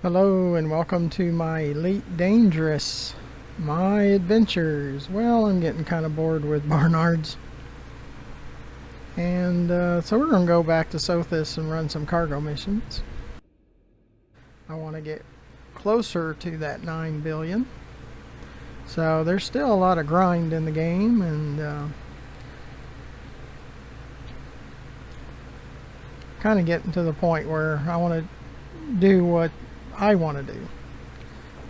Hello and welcome to my Elite Dangerous, my adventures. Well, I'm getting kind of bored with Barnards. And so we're going to go back to Sothis and run some cargo missions. I want to get closer to that 9 billion. So there's still a lot of grind in the game, and kind of getting to the point where I want to do what I want to do,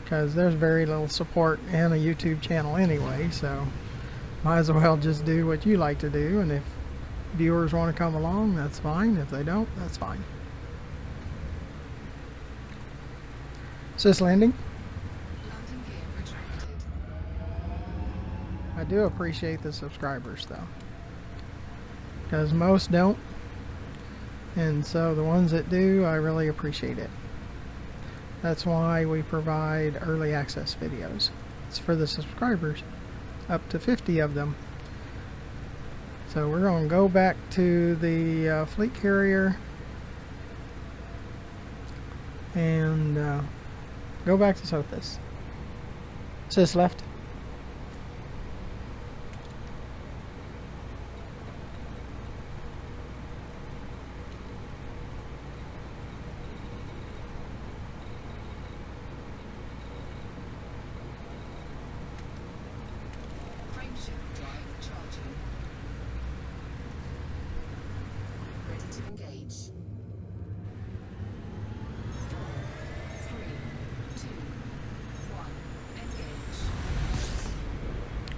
because there's very little support in a YouTube channel anyway, so might as well just do what you like to do, and if viewers want to come along, that's fine. If they don't, that's fine. Is this landing? I do appreciate the subscribers though, because most don't, and so the ones that do, I really appreciate it. That's why we provide early access videos. It's for the subscribers, up to 50 of them. So we're going to go back to the fleet carrier and go back to Sothis. Sis left.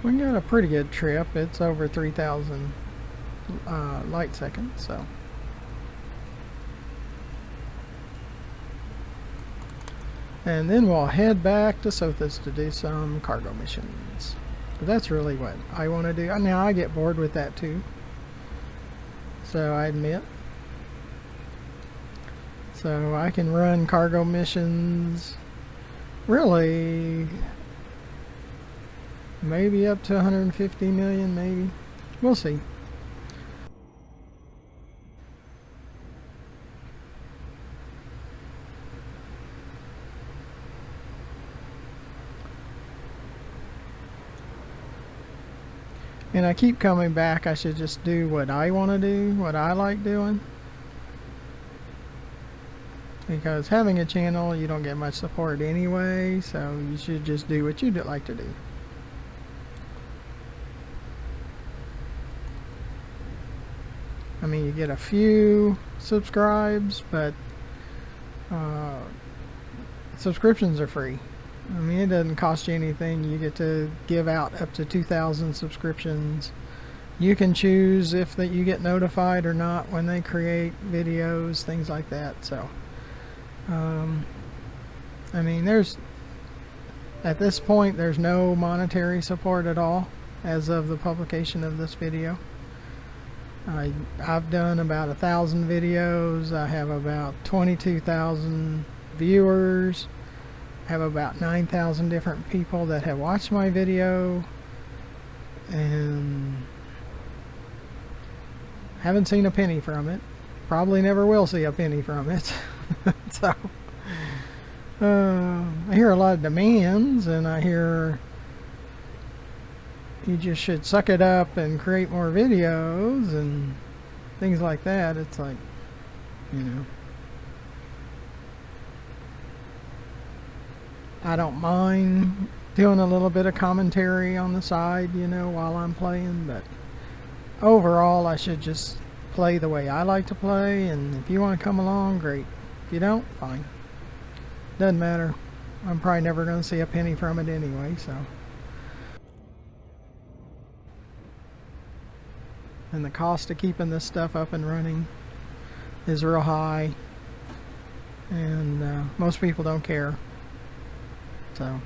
We got a pretty good trip. It's over 3,000 light seconds, so. And then we'll head back to Sothis to do some cargo missions. But that's really what I want to do. Now I get bored with that too, so I admit. So I can run cargo missions really maybe up to 150 million, maybe. We'll see. And I keep coming back, I should just do what I want to do, what I like doing. Because having a channel, you don't get much support anyway, so you should just do what you'd like to do. I mean, you get a few subscribes, but subscriptions are free. I mean, it doesn't cost you anything. You get to give out up to 2,000 subscriptions. You can choose if that you get notified or not when they create videos, things like that. So, I mean, at this point, there's no monetary support at all as of the publication of this video. I've done about 1,000 videos. I have about 22,000 viewers. I have about 9,000 different people that have watched my video, and haven't seen a penny from it. Probably never will see a penny from it. So I hear a lot of demands, and I hear you just should suck it up and create more videos and things like that. It's like, you know, I don't mind doing a little bit of commentary on the side, you know, while I'm playing, but overall I should just play the way I like to play, and if you want to come along, great. If you don't, fine. Doesn't matter. I'm probably never going to see a penny from it anyway, so. And the cost of keeping this stuff up and running is real high, and most people don't care. So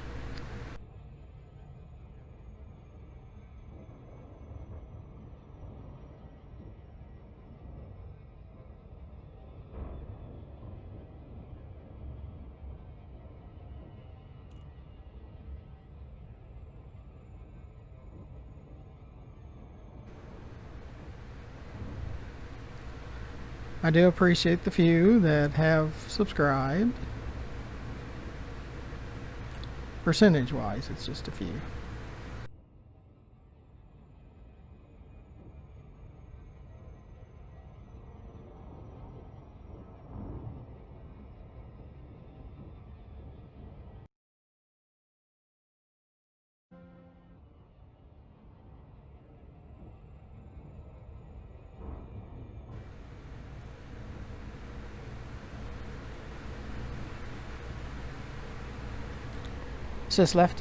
I do appreciate the few that have subscribed. percentage-wise, it's just a few. Sis left.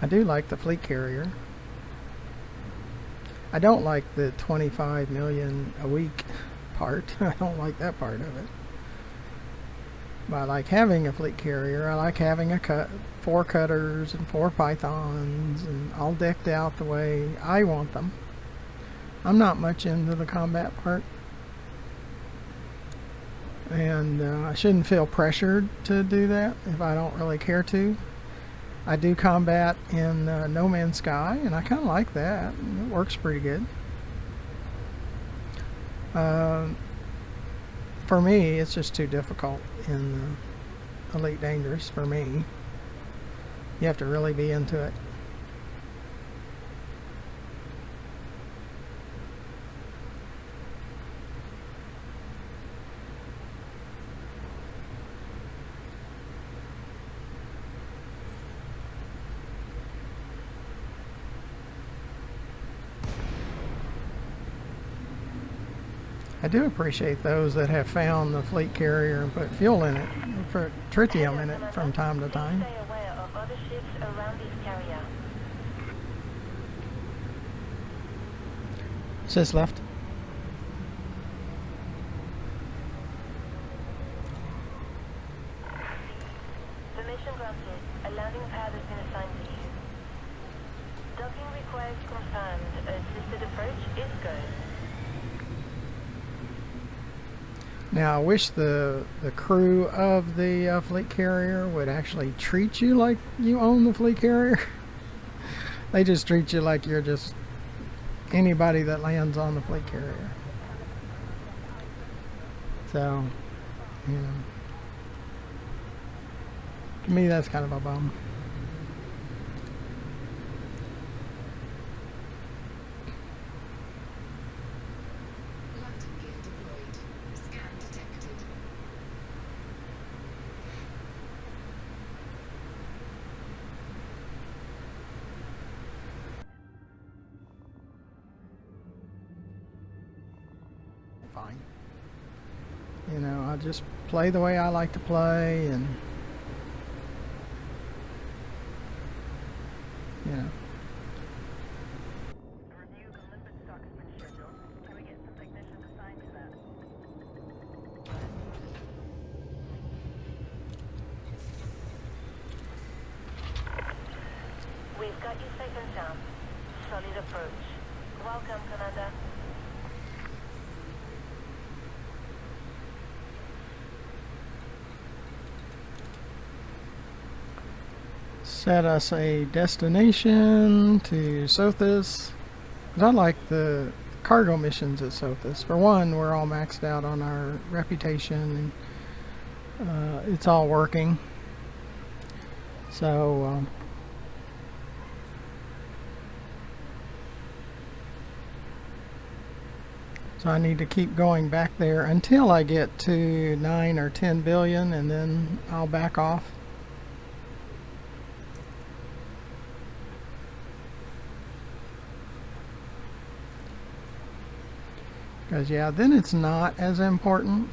I do like the fleet carrier. I don't like the 25 million a week part. I don't like that part of it. But I like having a fleet carrier. I like having 4 cutters and 4 pythons and all decked out the way I want them. I'm not much into the combat part. And I shouldn't feel pressured to do that if I don't really care to. I do combat in No Man's Sky, and I kind of like that. It works pretty good. For me, it's just too difficult in Elite Dangerous for me. You have to really be into it. I do appreciate those that have found the fleet carrier and put fuel in it, put tritium in it from time to time. Stay aware of other ships around this carrier. Sis left. Permission granted. A landing pad has been assigned to you. Docking request confirmed. Assisted approach is go. Now, I wish the crew of the fleet carrier would actually treat you like you own the fleet carrier. They just treat you like you're just anybody that lands on the fleet carrier. So, you know, to me that's kind of a bum. Fine. You know, I just play the way I like to play, and you know. Review the limpet stocksman schedule. Can we get some technicians assigned to that? We've got you safe and sound. Solid approach. Welcome, Commander. Set us a destination to Sothis. Because I like the cargo missions at Sothis. For one, we're all maxed out on our reputation, and it's all working. So so I need to keep going back there until I get to 9 or 10 billion, and then I'll back off. Because, yeah, then it's not as important.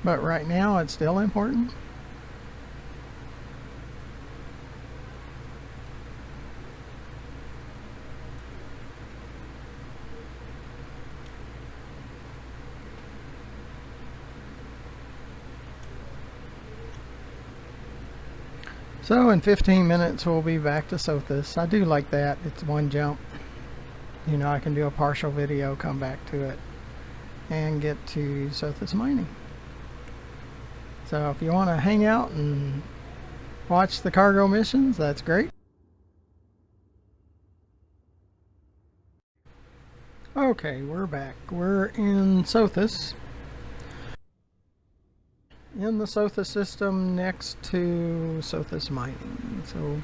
But right now, it's still important. So in 15 minutes we'll be back to Sothis. I do like that. It's one jump. You know, I can do a partial video, come back to it, and get to Sothis mining. So if you want to hang out and watch the cargo missions, that's great. Okay, we're back. We're in Sothis. In the Sothis system next to Sothis mining. So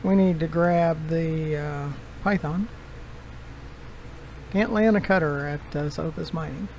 we need to grab the Python. Can't land a cutter at Sothis mining.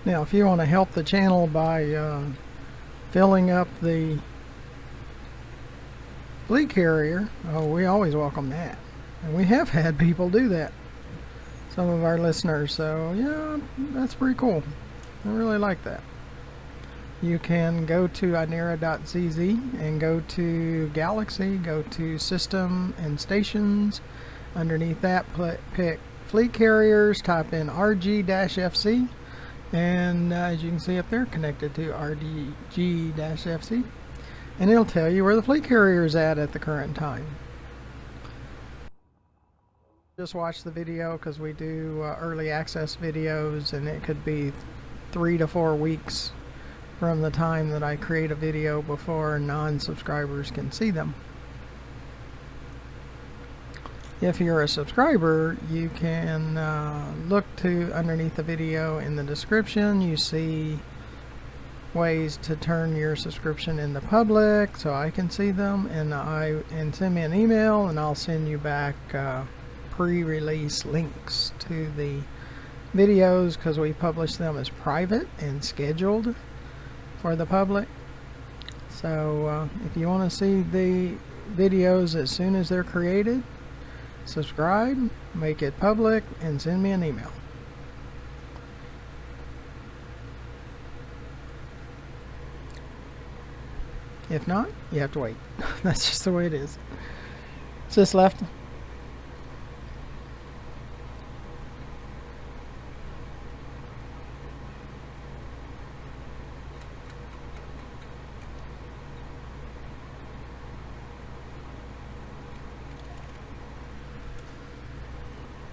Now, if you want to help the channel by filling up the fleet carrier, oh, we always welcome that. And we have had people do that, some of our listeners. So, yeah, that's pretty cool. I really like that. You can go to inera.zz and go to Galaxy, go to System and Stations. Underneath that, pick Fleet Carriers, type in RG-FC. And as you can see up there, connected to RDG-FC, and it'll tell you where the fleet carrier is at the current time. Just watch the video because we do early access videos, and it could be 3 to 4 weeks from the time that I create a video before non-subscribers can see them. If you're a subscriber, you can look to underneath the video in the description. You see ways to turn your subscription into public so I can see them, and send me an email and I'll send you back pre-release links to the videos, because we publish them as private and scheduled for the public. So if you want to see the videos as soon as they're created, subscribe, make it public, and send me an email. If not, you have to wait. That's just the way it is. Sis left.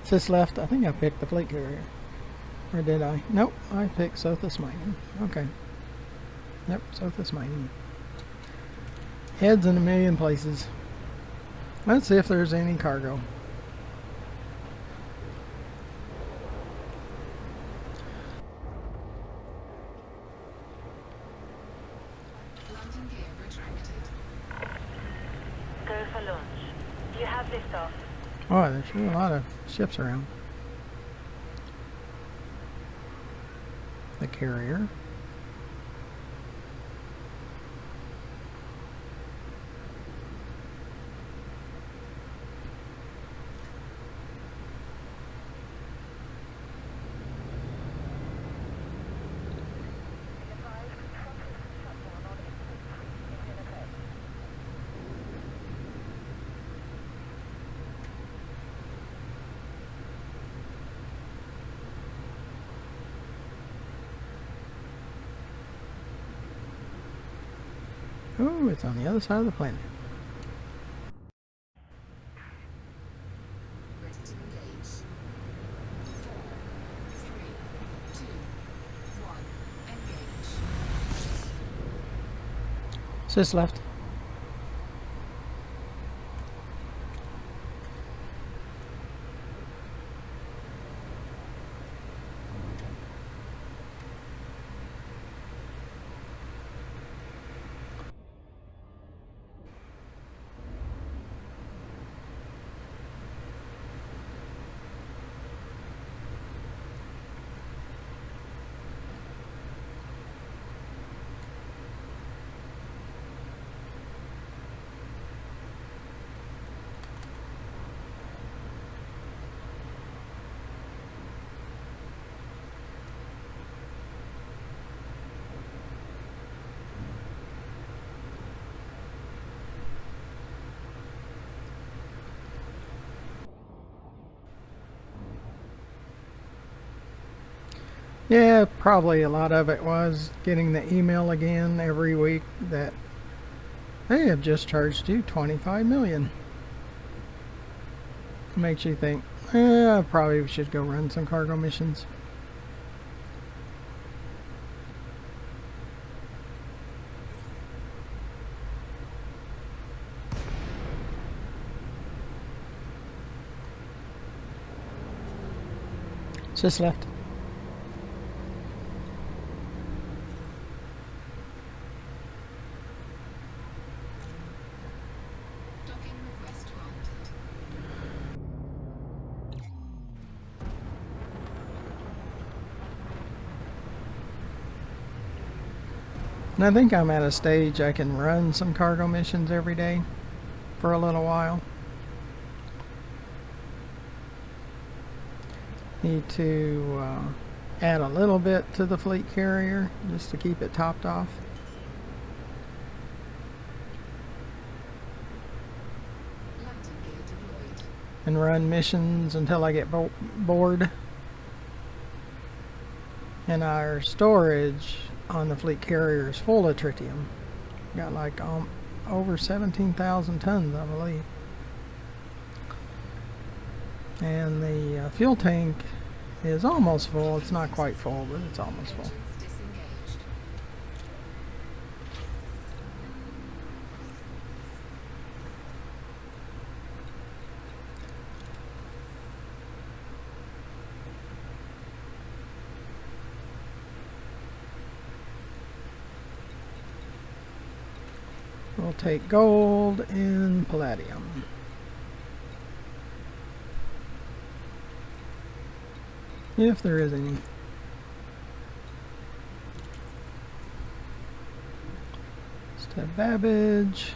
Sis left. I think I picked the fleet carrier. Or did I? Nope, I picked Sothis mining. Okay. Yep, Sothis mining. Heads in a million places. Let's see if there's any cargo. Landing gear retracted. Go for launch. You have liftoff. Oh, there's sure a lot of ships around. The carrier. Oh, it's on the other side of the planet. Ready to engage. 4, 3, 2, 1. Engage. Sis left. Yeah, probably a lot of it was getting the email again every week that they have just charged you 25 million. Makes you think, I probably should go run some cargo missions. Just left. Docking request granted. And I think I'm at a stage I can run some cargo missions every day for a little while. Need to add a little bit to the fleet carrier just to keep it topped off. Landing gear deployed. And run missions until I get bored. And our storage on the fleet carrier is full of tritium. Got like over 17,000 tons, I believe. And the fuel tank is almost full. It's not quite full, but it's almost full. Engines disengaged. We'll take gold and palladium. If there is any. Let's have Babbage.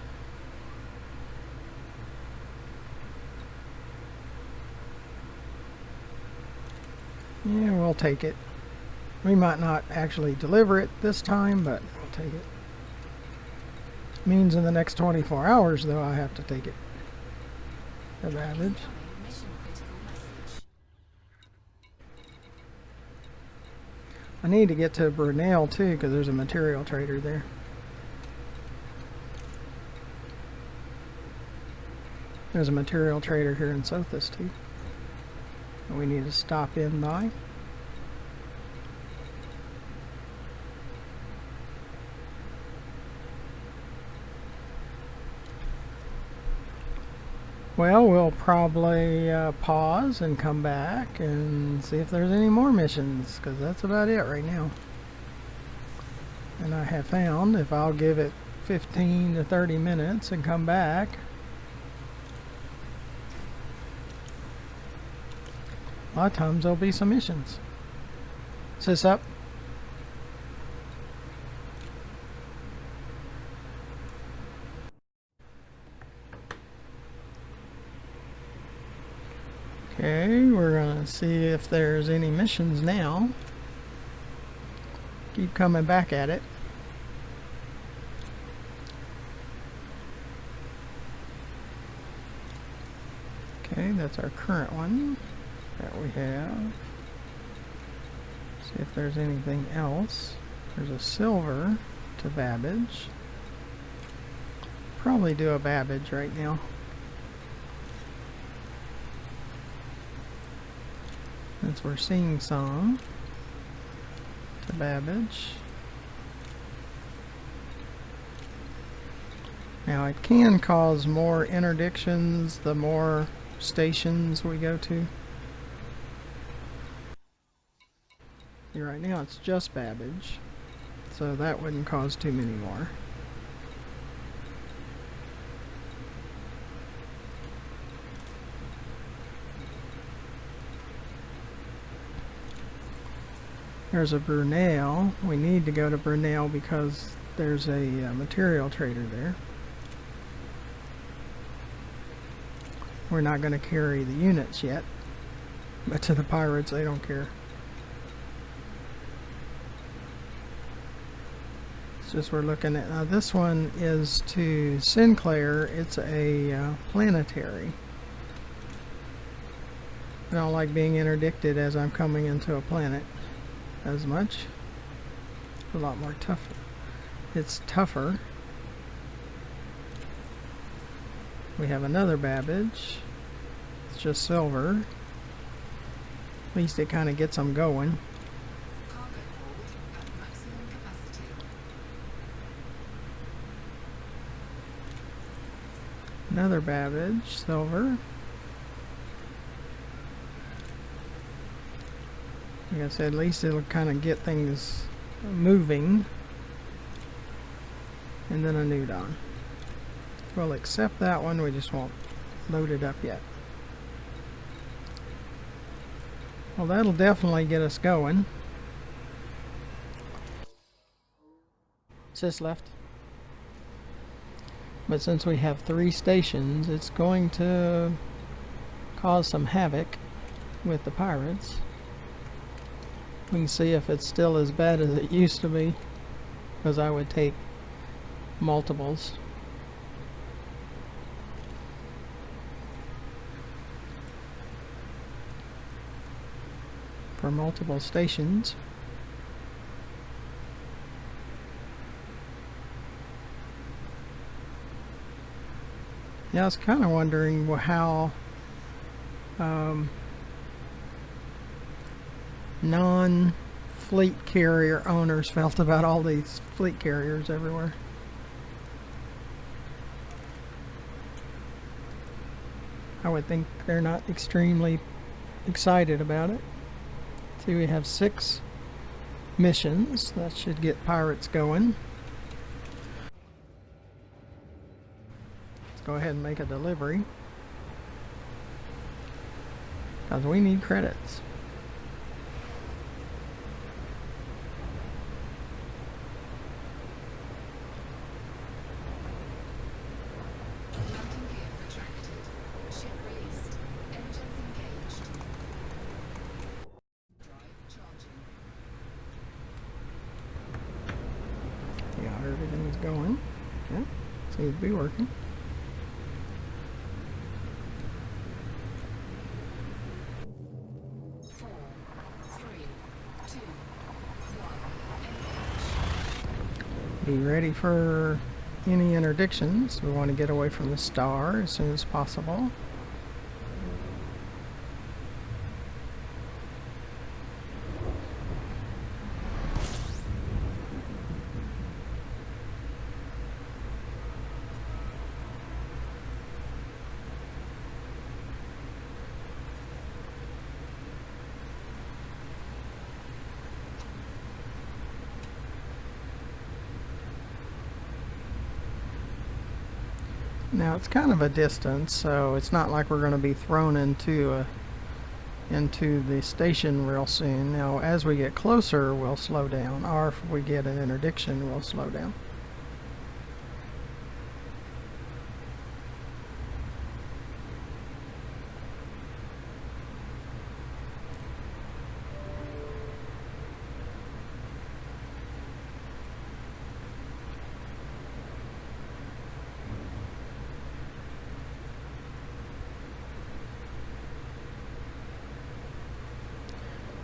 Yeah, we'll take it. We might not actually deliver it this time, but we'll take it. Means in the next 24 hours, though, I have to take it. The Babbage. Incoming mission critical message. I need to get to Brunel too, because there's a material trader there. There's a material trader here in Sothis too. And we need to stop in by. Well, we'll probably pause and come back and see if there's any more missions, because that's about it right now. And I have found if I'll give it 15 to 30 minutes and come back, a lot of times there'll be some missions. Is this up? Okay, we're gonna see if there's any missions now. Keep coming back at it. Okay, that's our current one that we have. See if there's anything else. There's a silver to Babbage. Probably do a Babbage right now. Since we're seeing some to Babbage. Now it can cause more interdictions the more stations we go to. Right now it's just Babbage, so that wouldn't cause too many more. There's a Brunel. We need to go to Brunel because there's a material trader there. We're not going to carry the units yet, but to the pirates they don't care. It's just we're looking at, now this one is to Sinclair. It's a planetary. I don't like being interdicted as I'm coming into a planet. as much. A lot more tough. It's tougher. We have another Babbage. It's just silver. At least it kind of gets them going. Cargo hold at maximum capacity. Another Babbage, silver. Like I said, at least it'll kind of get things moving. And then a Nudon. We'll accept that one, we just won't load it up yet. Well, that'll definitely get us going. Sis left. But since we have 3 stations, it's going to cause some havoc with the pirates. We can see if it's still as bad as it used to be, because I would take multiples. For multiple stations. Yeah, I was kind of wondering how non-fleet carrier owners felt about all these fleet carriers everywhere. I would think they're not extremely excited about it. See, we have 6 missions. That should get pirates going. Let's go ahead and make a delivery, because we need credits. Landing gear retracted. Ship released. Engines engaged. Drive charging. Yeah, everything's going. Yeah, seems to be working. Four, three, two, one. Engage. Be ready for any interdictions. We want to get away from the star as soon as possible. Now it's kind of a distance, so it's not like we're going to be thrown into the station real soon. Now as we get closer, we'll slow down, or if we get an interdiction, we'll slow down.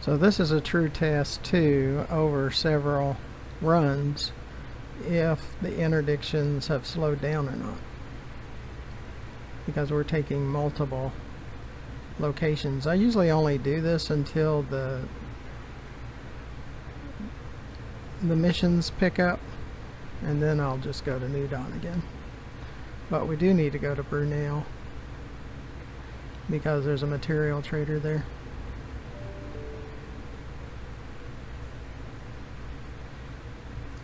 So this is a true test too, over several runs, if the interdictions have slowed down or not, because we're taking multiple locations. I usually only do this until the missions pick up, and then I'll just go to New Dawn again. But we do need to go to Brunel, because there's a material trader there.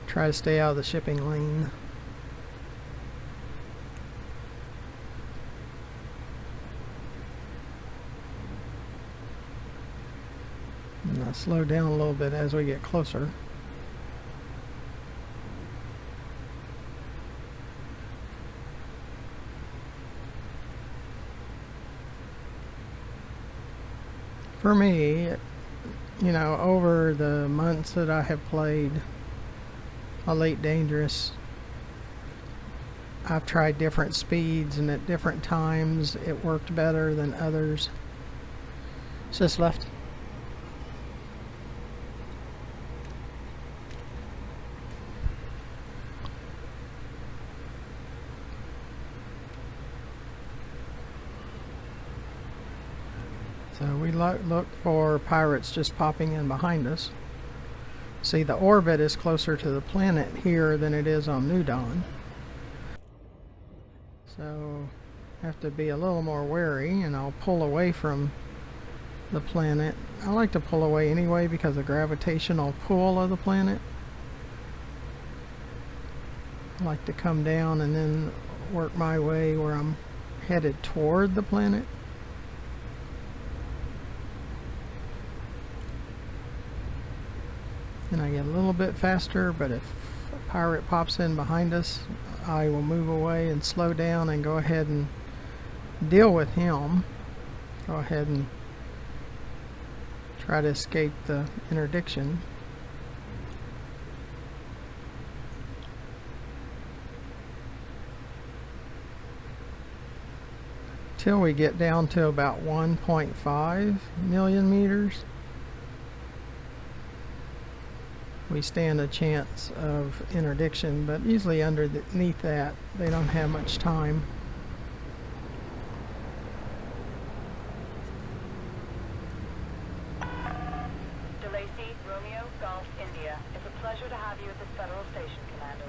Try to stay out of the shipping lane. And I'll slow down a little bit as we get closer. For me, you know, over the months that I have played Elite Dangerous, I've tried different speeds, and at different times it worked better than others. Sis left. So we look for pirates just popping in behind us. See, the orbit is closer to the planet here than it is on New Dawn. So have to be a little more wary, and I'll pull away from the planet. I like to pull away anyway because of the gravitational pull of the planet. I like to come down and then work my way where I'm headed toward the planet. And I get a little bit faster, but if a pirate pops in behind us, I will move away and slow down and go ahead and deal with him. Go ahead and try to escape the interdiction. Till we get down to about 1.5 million meters, we stand a chance of interdiction, but usually underneath that they don't have much time. DeLacy, Romeo, Golf, India. It's a pleasure to have you at this Federal Station, Commander.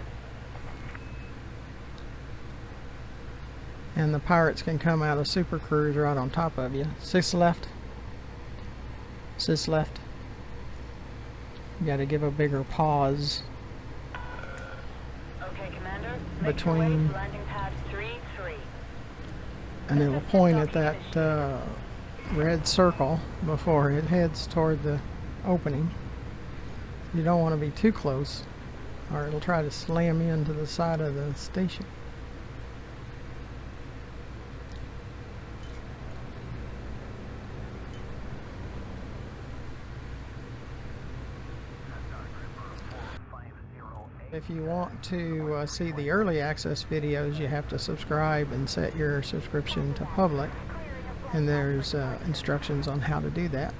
And the pirates can come out of Super Cruise right on top of you. 6 left. 6 left. You got to give a bigger pause. Okay, Commander. Between, landing pad 3-3. and it will point at that red circle before it heads toward the opening. You don't want to be too close, or it'll try to slam you into the side of the station. If you want to see the early access videos, you have to subscribe and set your subscription to public, and there's instructions on how to do that.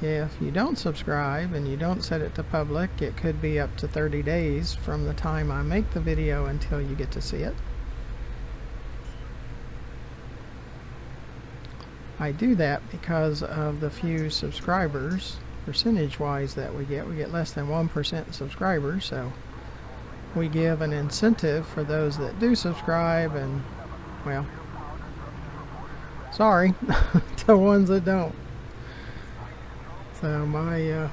If you don't subscribe and you don't set it to public, it could be up to 30 days from the time I make the video until you get to see it. I do that because of the few subscribers, percentage-wise, that we get less than 1% subscribers, so we give an incentive for those that do subscribe, and, well, sorry to ones that don't. So my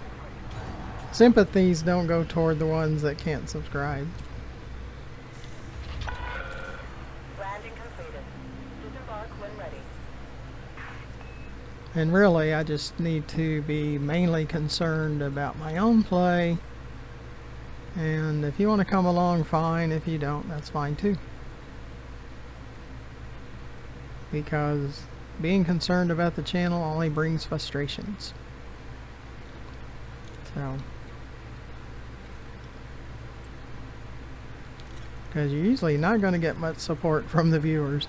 sympathies don't go toward the ones that can't subscribe. Landing completed. Disembark when ready. And really, I just need to be mainly concerned about my own play. And if you want to come along, fine. If you don't, that's fine too. Because being concerned about the channel only brings frustrations. So, because you're usually not going to get much support from the viewers.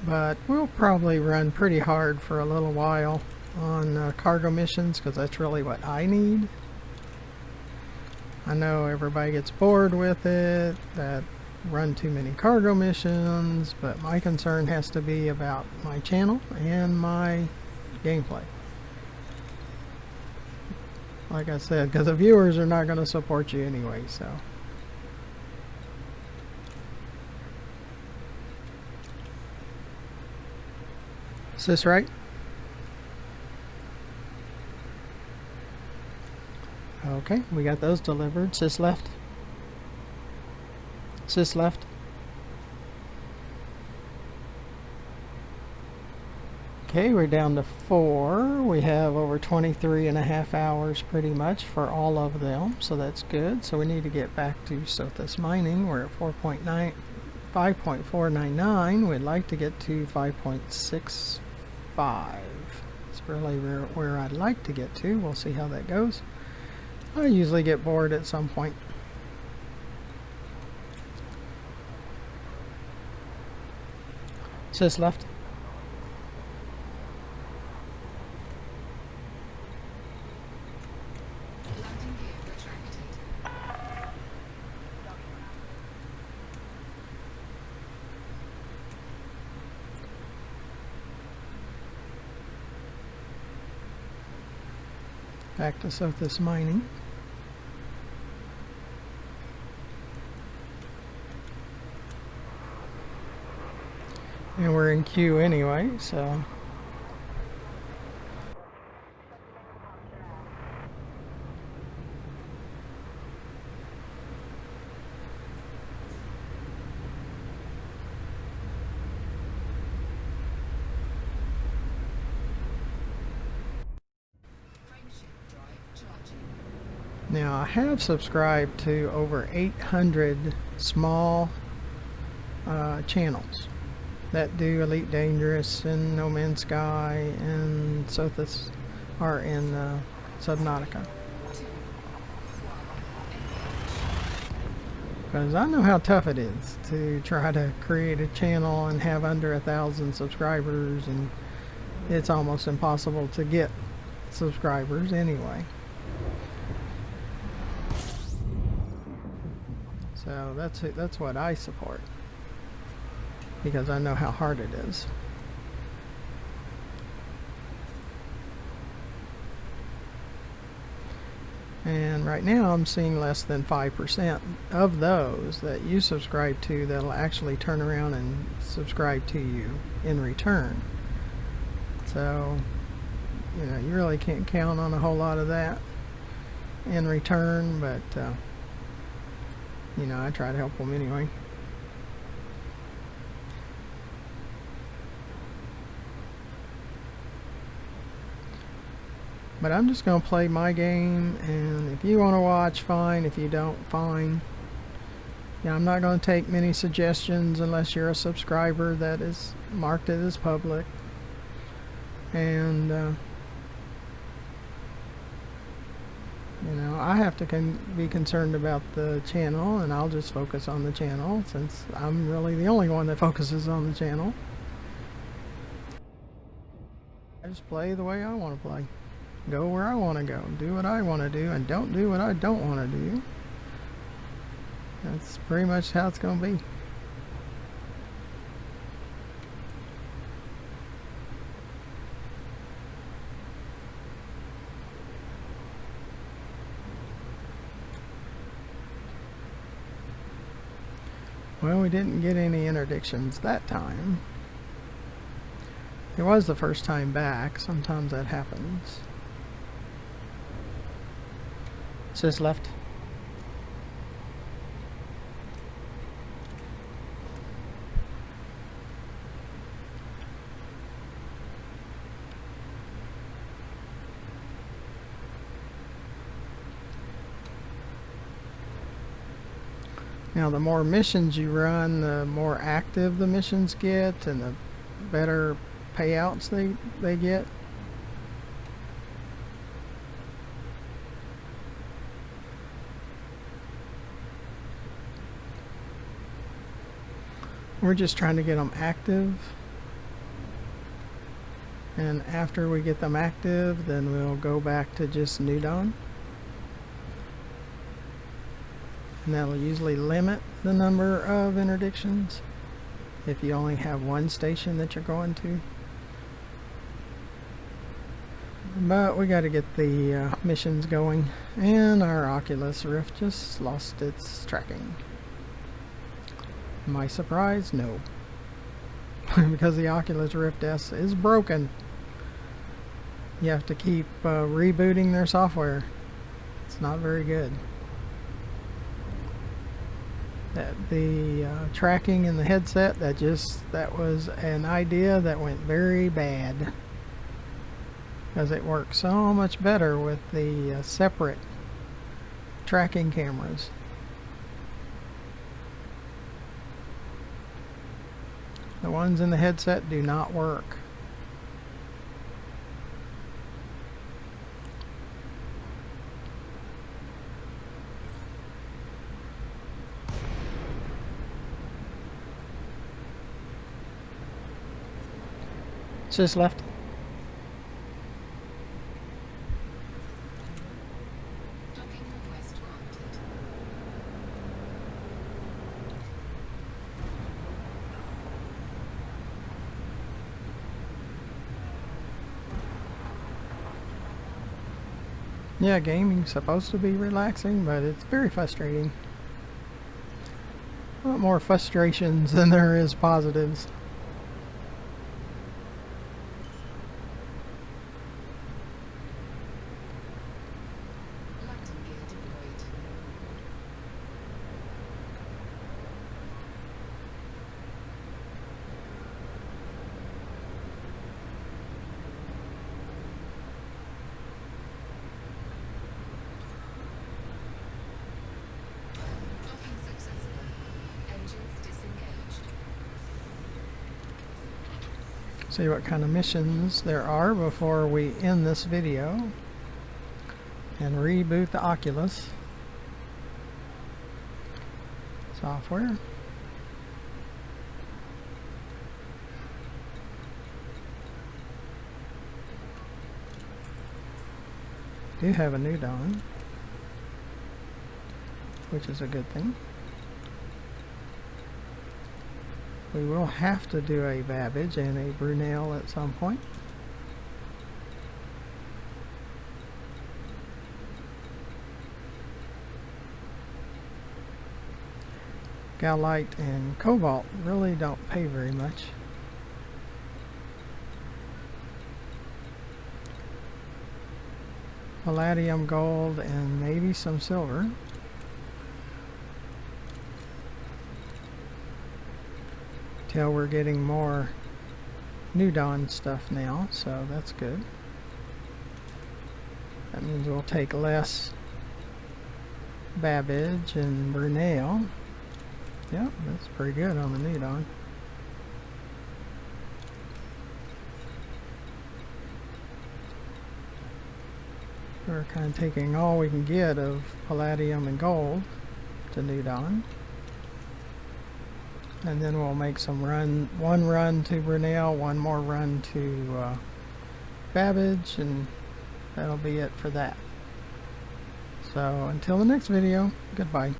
But we'll probably run pretty hard for a little while on cargo missions, because that's really what I need. I know everybody gets bored with it, that run too many cargo missions, but my concern has to be about my channel and my gameplay. Like I said, because the viewers are not going to support you anyway, so. Is this right? Okay, we got those delivered. Sis left. Sis left. Okay, we're down to 4. We have over 23.5 hours pretty much for all of them, so that's good. So we need to get back to Sothis mining. We're at 5.499. We'd like to get to 5.65. That's really where I'd like to get to. We'll see how that goes. I usually get bored at some point. Sis left. Landing gear retracted. Back to Sothis mining. And we're in queue anyway, so Frameshift drive charging. now I have subscribed to over 800 small channels that do Elite Dangerous and No Man's Sky and Sothis are in Subnautica. 2, 1, Because I know how tough it is to try to create a channel and have under 1,000 subscribers, and it's almost impossible to get subscribers anyway. So that's what I support, because I know how hard it is. And right now I'm seeing less than 5% of those that you subscribe to that'll actually turn around and subscribe to you in return. So, you know, you really can't count on a whole lot of that in return, but you know, I try to help them anyway. But I'm just going to play my game, and if you want to watch, fine. If you don't, fine. Yeah, I'm not going to take many suggestions unless you're a subscriber that is marked it as public. And, you know, I have to be concerned about the channel, and I'll just focus on the channel since I'm really the only one that focuses on the channel. I just play the way I want to play. Go where I want to go, do what I want to do, and don't do what I don't want to do. That's pretty much how it's going to be. Well, we didn't get any interdictions that time. It was the first time back. Sometimes that happens. Sis left. Now, the more missions you run, the more active the missions get, and the better payouts they get. We're just trying to get them active, and after we get them active, then we'll go back to just New Dawn, and that'll usually limit the number of interdictions if you only have one station that you're going to. But we got to get the missions going, and our Oculus Rift just lost its tracking. Am I surprised? No. Because the Oculus Rift S is broken. You have to keep rebooting their software. It's not very good. The tracking in the headset, that was an idea that went very bad, because it works so much better with the separate tracking cameras. The ones in the headset do not work. It's just left. Docking request granted. Yeah, gaming's supposed to be relaxing, but it's very frustrating. A lot more frustrations than there is positives. Landing gear deployed. Docking successful. Engines disengaged. See what kind of missions there are before we end this video and reboot the Oculus software. Do have a new Dawn, which is a good thing. We will have to do a Babbage and a Brunel at some point. Galite and Cobalt really don't pay very much. Palladium, gold, and maybe some silver. Till we're getting more New Dawn stuff now, so that's good. That means we'll take less Babbage and Brunel. Yep, that's pretty good on the New Dawn. We're kind of taking all we can get of Palladium and gold to New Dawn. And then we'll make one run to Brunel, one more run to Babbage, and that'll be it for that. So until the next video, goodbye.